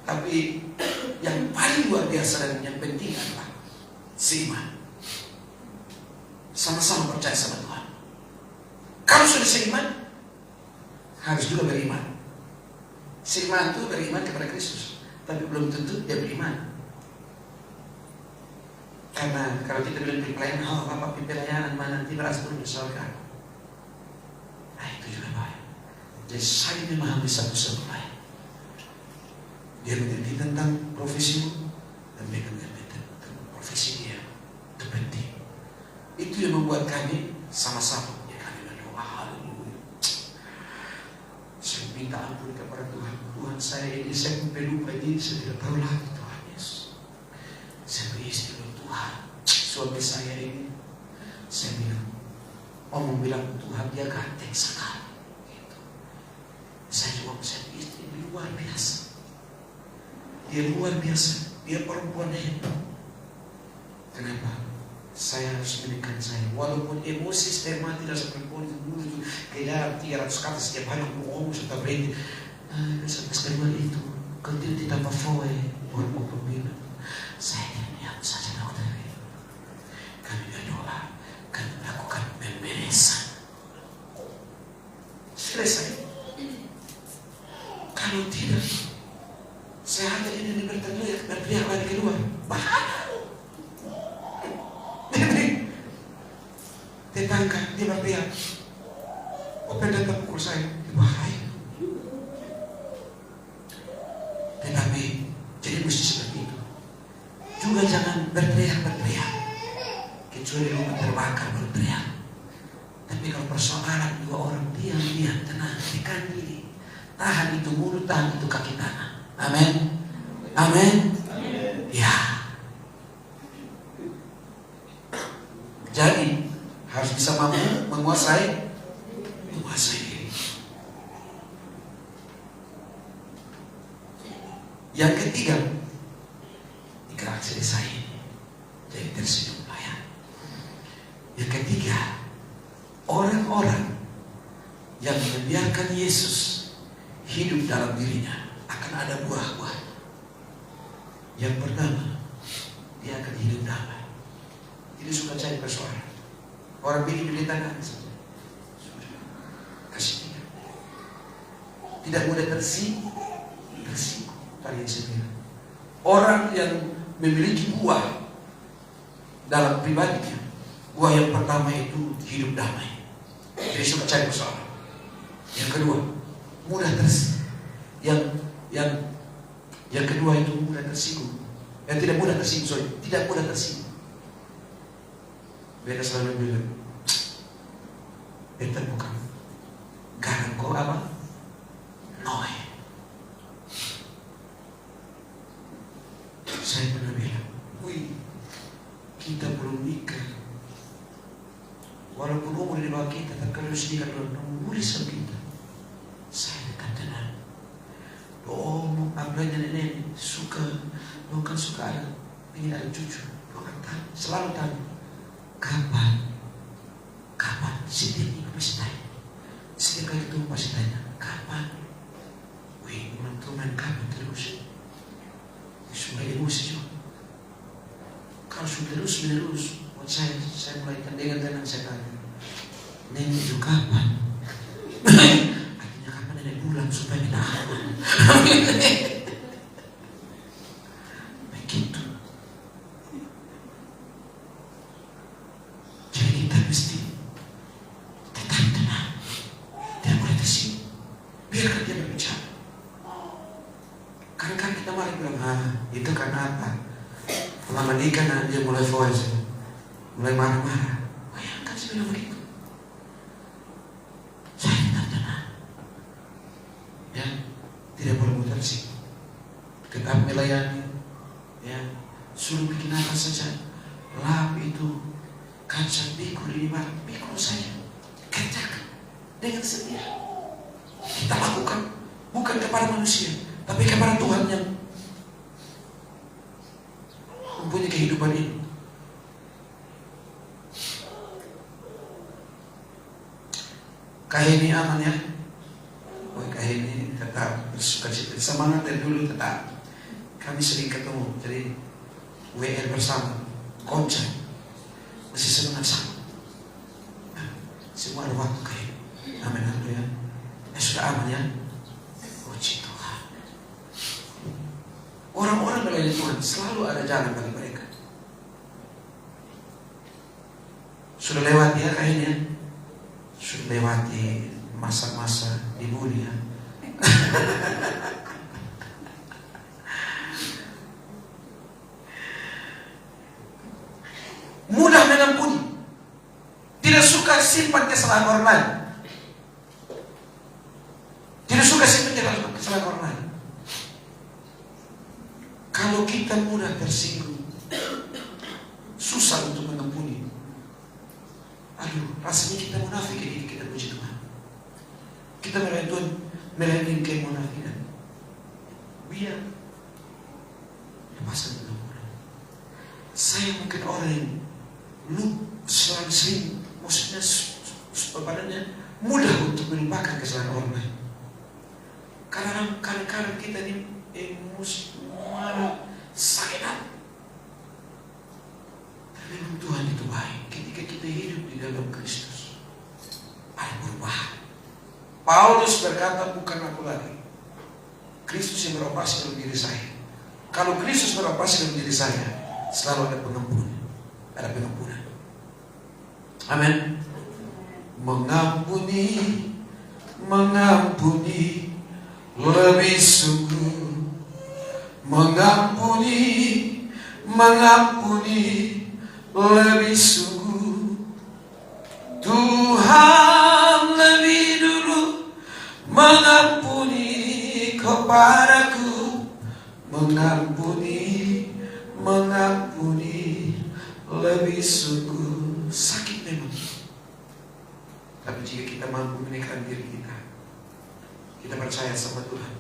Tapi yang paling luar biasa dan yang penting adalah seiman. Sama-sama percaya sama Tuhan. Kalau sudah seiman, harus juga beriman. Seiman itu beriman kepada Kristus, tapi belum tentu dia beriman. Karena kalau kita bilang pelayanan, oh Bapak pelayanan mana nanti berasa belum disalurkan. Nah itu juga baik. Jadi saya memahami satu-satu lain. Dia mengerti tentang profesimu dan mereka mengerti tentang profesi dia. Itu penting. Itu yang membuat kami sama-sama. Ya kami berdoa, haleluya. Saya minta ampun kepada Tuhan. Tuhan saya ini, saya lupa ini, saya tidak tahu lagi Tuhan Yesus. Saya beristri Tuhan. Suami saya ini, saya bilang, Om bilang Tuhan dia ganteng sekali. Gitu. Saya juga saya beristri luar biasa. Dia luar biasa, dia perempuan hebat. Kenapa? Saya harus menekan saya. Walaupun emosi saya mati rasa perempuan itu dulu itu kayak 300 kata setiap hari aku ngomong serta berhenti. Sampai sekali itu, kalau tidak ditambah foe, orang mau bilang, saya diam saja dokter. Kami berdoa, kami melakukan pemberesan. Selesai. Kalau tidak, saya hanya ini berteriak lagi keluar. Bahaya. Tetangga dia berteriak. Apa datang pukul saya? Bahaya. Tetapi jadi mesti seperti itu. Juga jangan berteriak. Kecuali rumah terbakar berteriak. Tapi kalau persoalan dua orang diam, tenang, tekan diri. Tahan itu mulut, tahan itu kaki tangan. Amin. Amin. Ya. Jadi harus bisa mampu menguasai diri. Yang ketiga, di karakter saya ini jadi tersenyum layan. Yang ketiga, orang-orang yang membiarkan Yesus hidup dalam dirinya akan ada buah-buah. Yang pertama, dia akan hidup damai. Tidak suka cari persoalan. Orang bikin tangan saja. Kasih dia. Tidak mudah tersinggung. Kalian sendiri. Orang yang memiliki buah dalam pribadinya, buah yang pertama itu hidup damai. Tidak suka cari persoalan. Yang kedua, mudah tersinggung. Yang kedua itu mudah tersinggung. Tidak mudah tersinggung. Tidak mudah tersinggung. Beta selalu bilang, beta bukan garam kau apa? Noe. Saya pernah bilang, kita belum nikah. Walaupun umur di bawah kita, tapi kalau sedikit umur sama kita, saya dekat tenang. Doa apalagi nenek suka, bukan suka ada, ingin ada cucu, bukan selalu tanya. Kapan si Denny terus menerus. Saya mulai dengan tenang saya tanya, nenek itu kapan? Artinya kapan nenek pulang supaya kita aman. Begitu. Jadi kita mesti tetap tenang. Tidak boleh tersinggung. Biarkan dia berbicara. Kadang-kadang kita malah bilang, itu karena apa? Lama nikah dia mulai voice, mulai marah-marah. Bayangkan saya bilang begitu. Saya tetap tenang. Ya, tidak boleh mudah tersinggung. Tetap melayani. Ya, suruh bikin apa saja. Lap itu kacang pikul ini marah, pikul saya. Kerjakan dengan setia. Kita lakukan bukan kepada manusia, tapi kepada Tuhan yang mempunyai kehidupan ini. Kahini aman ya. Kahini tetap bersuka cita. Semangat dari dulu tetap. Kami sering ketemu, jadi WR bersama, konca, masih semangat sama. Semua ada waktu Kahini. Amin, haleluya. Sudah aman ya. Puji Tuhan. Orang-orang melayani Tuhan selalu ada jalan bagi mereka. Sudah lewat ya kayaknya. Sudah lewati masa-masa dibully ya. Mudah mengampuni. Tidak suka simpan kesalahan orang lain. Tidak suka simpan kesalahan orang lain. Kalau kita mudah tersinggung, susah untuk mengampuni. Aduh, rasanya kita munafik ini kita puji Tuhan. Kita melayani Tuhan, melayani kemunafikan. Biar lepaskan dengan mudah. Saya mungkin orang yang selalu sering, maksudnya badannya mudah untuk melupakan kesalahan orang lain. Kadang-kadang kita ini emosi, malu, sakit hati. Tapi Tuhan itu baik. Ketika kita hidup di dalam Kristus, ada perubahan. Paulus berkata, bukan aku lagi, Kristus yang beroperasi dalam diri saya. Kalau Kristus beroperasi dalam diri saya, selalu ada pengampunan. Ada pengampunan. Amin. Mengampuni, mengampuni lebih sungguh. Mengampuni, mengampuni lebih sungguh. Tuhan lebih dulu mengampuni kepadaku. Mengampuni, mengampuni lebih sungguh. Sakit memang, tapi jika kita mampu menekan diri kita, kita percaya sama Tuhan,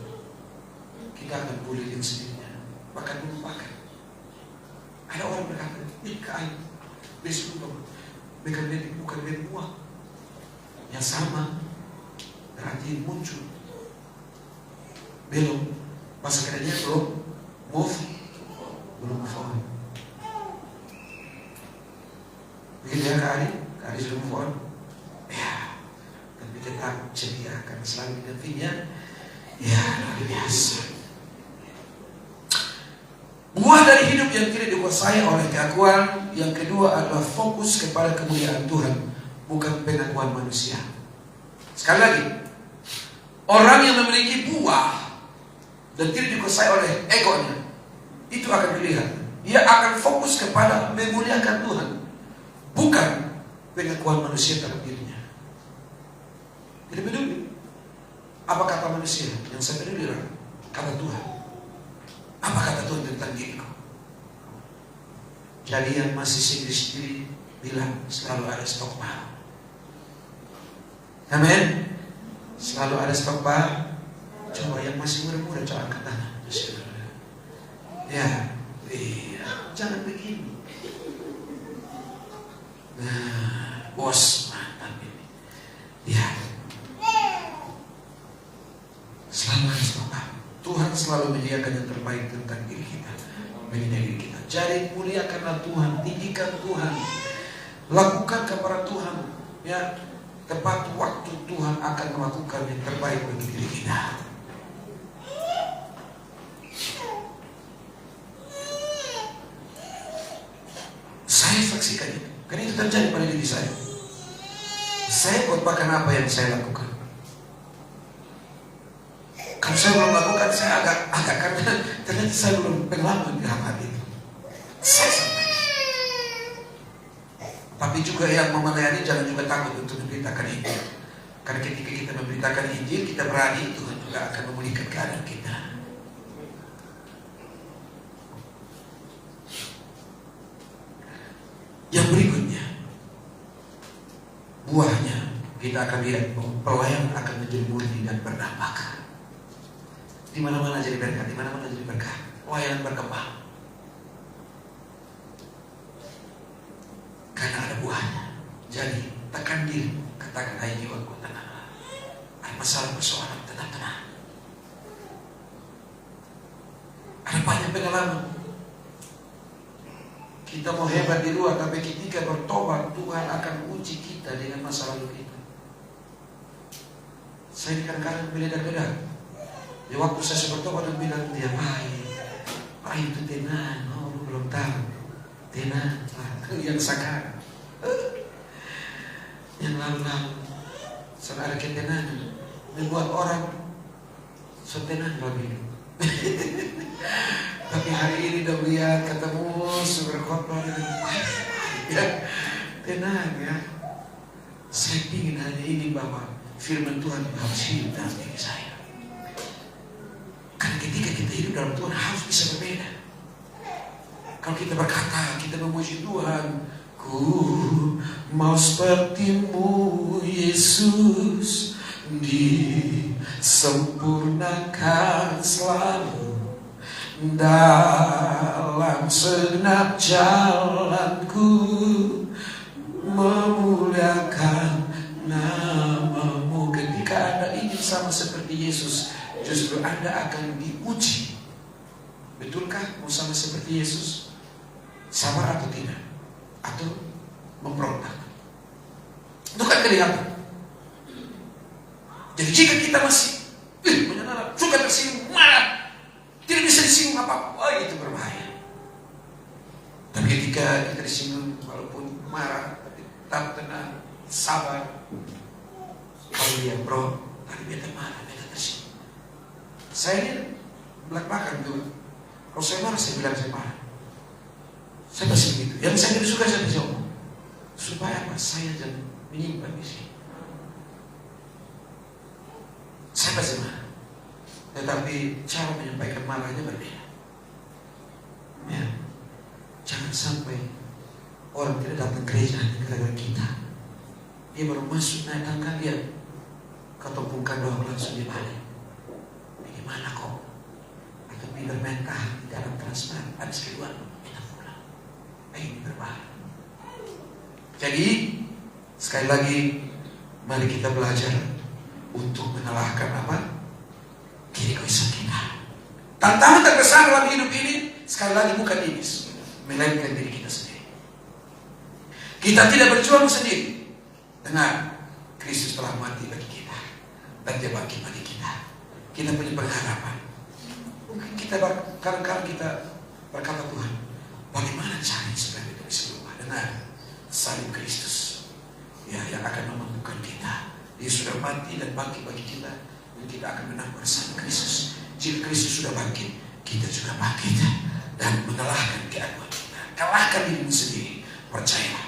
kita akan pulih dengan sendirinya, bahkan melupakan. Ada orang berkata, kain besok bukan buah yang sama, berarti muncul belum masa keadaannya belum move on. Begitu ya Kak Ari sudah move on. Ya, tapi tetap ceria karena selalu didampinginya. Ya, luar biasa. Buah dari hidup yang tidak dikuasai oleh keakuan. Yang kedua adalah fokus kepada kemuliaan Tuhan, bukan pengakuan manusia. Sekali lagi, orang yang memiliki buah dan tidak dikuasai oleh egonya, itu akan dilihat. Dia akan fokus kepada memuliakan Tuhan, bukan pengakuan manusia dalam dirinya. Tidak peduli apa kata manusia, yang saya peduli adalah kata Tuhan. Apa kata Tuhan tentang diriku? Jadi yang masih sendiri-sendiri bilang selalu ada stok baru. Amin. Selalu ada stok baru. Coba yang masih muda-muda coba angkat tangan. Ya, iya. Jangan begini. Nah, bos mantap ini. Ya. Selalu ada stok baru. Tuhan selalu menyediakan yang terbaik tentang diri kita. menghina diri kita. Jadi muliakanlah Tuhan, tinggikan Tuhan, lakukan kepada Tuhan, ya. Tepat waktu Tuhan akan melakukan yang terbaik bagi diri kita. Saya saksikan itu, karena itu terjadi pada diri saya. Saya khotbahkan apa yang saya lakukan. Kalau saya belum lakukan, saya agak karena ternyata saya belum pengalaman di hal itu. Saya sampaikan. Tapi juga yang melayani jangan juga takut untuk memberitakan Injil. Karena ketika kita memberitakan Injil, kita berani, Tuhan juga akan memulihkan keadaan kita. Yang berikutnya, buahnya kita akan lihat bahwa pelayan akan menjadi murni dan berdampak. Di mana-mana jadi berkat, di mana-mana jadi berkat. Pelayanan berkembang. Karena ada buahnya. Jadi tekan diri, katakan hai jiwaku tenang. Ada masalah persoalan, tenang. Ada banyak pengalaman. Kita mau hebat di luar, tapi ketika bertobat Tuhan akan uji kita dengan masa lalu kita. Saya kadang-kadang beda-beda. Di waktu saya bertobat dan bilang dia baik itu tenang. Oh, lu belum tahu. Tenang, yang sekarang, yang lalu-lalu, saat ada ketenangan, membuat orang setenang lagi. Tapi hari ini udah lihat ketemu sumber khotbah ya, tenang ya. Saya ingin hanya ini bahwa firman Tuhan harus hidup dalam diri saya. Karena ketika kita hidup dalam Tuhan harus bisa berbeda. Kalau kita berkata, kita memuji Tuhan, ku mau seperti-Mu Yesus, disempurnakan selalu dalam segenap jalanku, memuliakan nama-Mu. Ketika Anda ingin sama seperti Yesus, justru Anda akan diuji. Betulkah mau sama seperti Yesus? Sabar atau tidak? Atau memberontak? Itu kan kelihatan. Jadi jika kita masih menyala, suka tersinggung, marah, tidak bisa disinggung apa-apa, itu berbahaya. Tapi ketika kita disinggung, walaupun marah, tapi tetap tenang, sabar. Kalau dia bro, tadi beta marah, beta tersinggung. Saya ini belak-belakan tuh. Kalau saya marah, saya bilang saya marah. Saya pasti begitu. Yang saya tidak suka, saya bisa ngomong. Supaya apa? Saya jangan menyimpan di sini. Saya pasti marah. Tetapi cara menyampaikan marahnya berbeda. Ya. Jangan sampai orang tidak datang gereja hanya gara-gara kita. Dia baru masuk naik tangga, dia ketumpukan doang langsung dia balik. Bagaimana kok? Atau bermain-kah di dalam transparan? Habis keluar, kita pulang. Ini berbahaya. Jadi sekali lagi, mari kita belajar untuk mengalahkan apa? Keegoisan kita. Tantangan terbesar dalam hidup ini sekali lagi bukan iblis, melainkan diri kita sendiri. Kita tidak berjuang sendiri. Dengar, Kristus telah mati bagi kita dan Dia bangkit bagi kita. Kita punya pengharapan. Mungkin kita kadang-kadang kita berkata, Tuhan, bagaimana caranya supaya kita bisa berubah? Dengar, salib Kristus ya yang akan memampukan kita. Dia sudah mati dan bangkit bagi kita, dan kita akan menang bersama Kristus. Jika Kristus sudah bangkit, kita juga bangkit dan mengalahkan keadaan kita. Kalahkan dirimu sendiri, percayalah.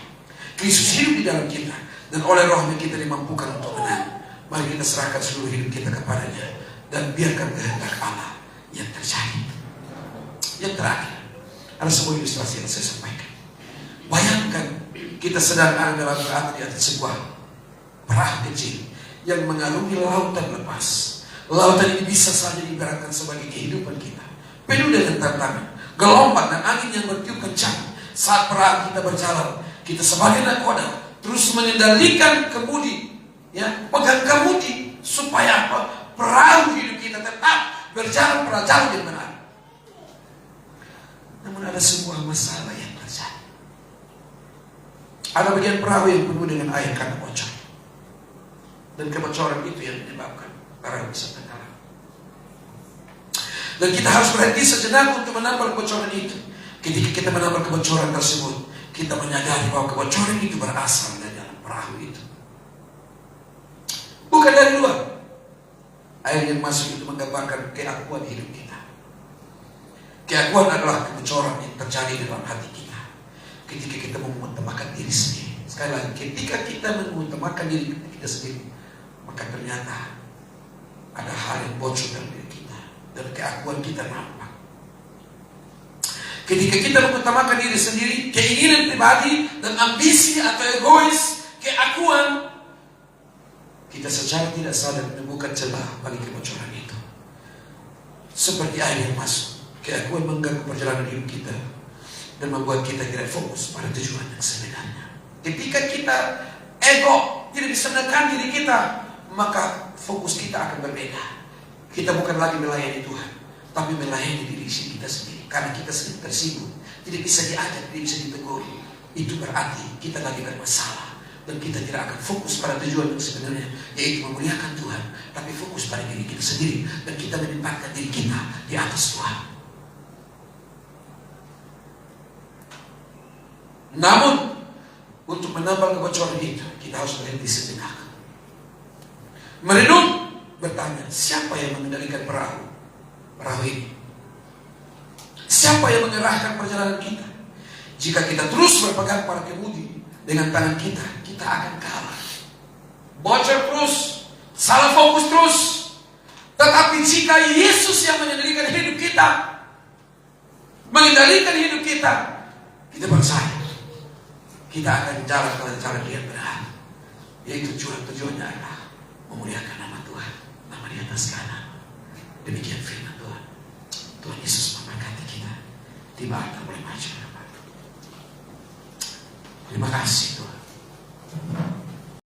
Kristus hidup di dalam kita, dan oleh Roh-Nya kita dimampukan untuk menang. Mari kita serahkan seluruh hidup kita kepadanya, dan biarkan kehendak Allah yang terjadi. Yang terakhir, ada sebuah ilustrasi yang saya sampaikan. Bayangkan kita sedang ada dalam berada di atas sebuah perahu kecil yang mengarungi lautan lepas. Lautan ini bisa saja diibaratkan sebagai kehidupan kita, penuh dengan tantangan, gelombang dan angin yang bertiup kencang. Saat perahu kita berjalan, kita sebagai nakoda terus mengendalikan kemudi, ya, pegang kemudi supaya apa? Perahu hidup kita tetap berjalan pada jalur yang benar. namun ada sebuah masalah yang terjadi. Ada bagian perahu yang penuh dengan air karena bocor. Dan kebocoran itu yang menyebabkan perahu bisa tenggelam. Dan kita harus berhenti sejenak untuk menambal kebocoran itu. Ketika kita menambal kebocoran tersebut, kita menyadari bahwa kebocoran itu berasal dari dalam perahu itu, bukan dari luar. Air yang masuk itu menggambarkan keakuan hidup kita. Keakuan adalah kebocoran yang terjadi dalam hati kita ketika kita mengutamakan diri sendiri. Sekali lagi, ketika kita mengutamakan diri kita sendiri, maka ternyata ada hal yang bocor dalam diri kita dan keakuan kita nampak. Ketika kita mengutamakan diri sendiri, keinginan pribadi dan ambisi atau egois, keakuan, kita secara tidak sadar menemukan celah bagi kebocoran itu. Seperti air yang masuk, keakuan mengganggu perjalanan hidup kita dan membuat kita tidak fokus pada tujuan yang sebenarnya. Ketika kita ego tidak bisa menekan diri kita, maka fokus kita akan berbeda. Kita bukan lagi melayani Tuhan, tapi melayani diri kita sendiri. Karena kita sendiri tersinggung, tidak bisa diajak, tidak bisa ditegur. Itu berarti kita lagi bermasalah. Dan kita tidak akan fokus pada tujuan yang sebenarnya, yaitu memuliakan Tuhan, tapi fokus pada diri kita sendiri. Dan kita menempatkan diri kita di atas Tuhan. Namun, untuk menambal kebocoran itu, kita harus berhenti sejenak. Merenung, bertanya, siapa yang mengendalikan perahu ini? Siapa yang mengerahkan perjalanan kita? Jika kita terus berpegang pada kemudi dengan tangan kita, kita akan kalah. Bocor terus, salah fokus terus. Tetapi jika Yesus yang mengendalikan hidup kita, mengendalikan hidup kita, kita percaya kita akan jalan dengan cara yang benar, yaitu tujuannya adalah memuliakan nama Tuhan, nama di atas segala. Demikian firman Tuhan. Tuhan Yesus memberkati kita. Tiba kita boleh maju. Terima kasih Tuhan.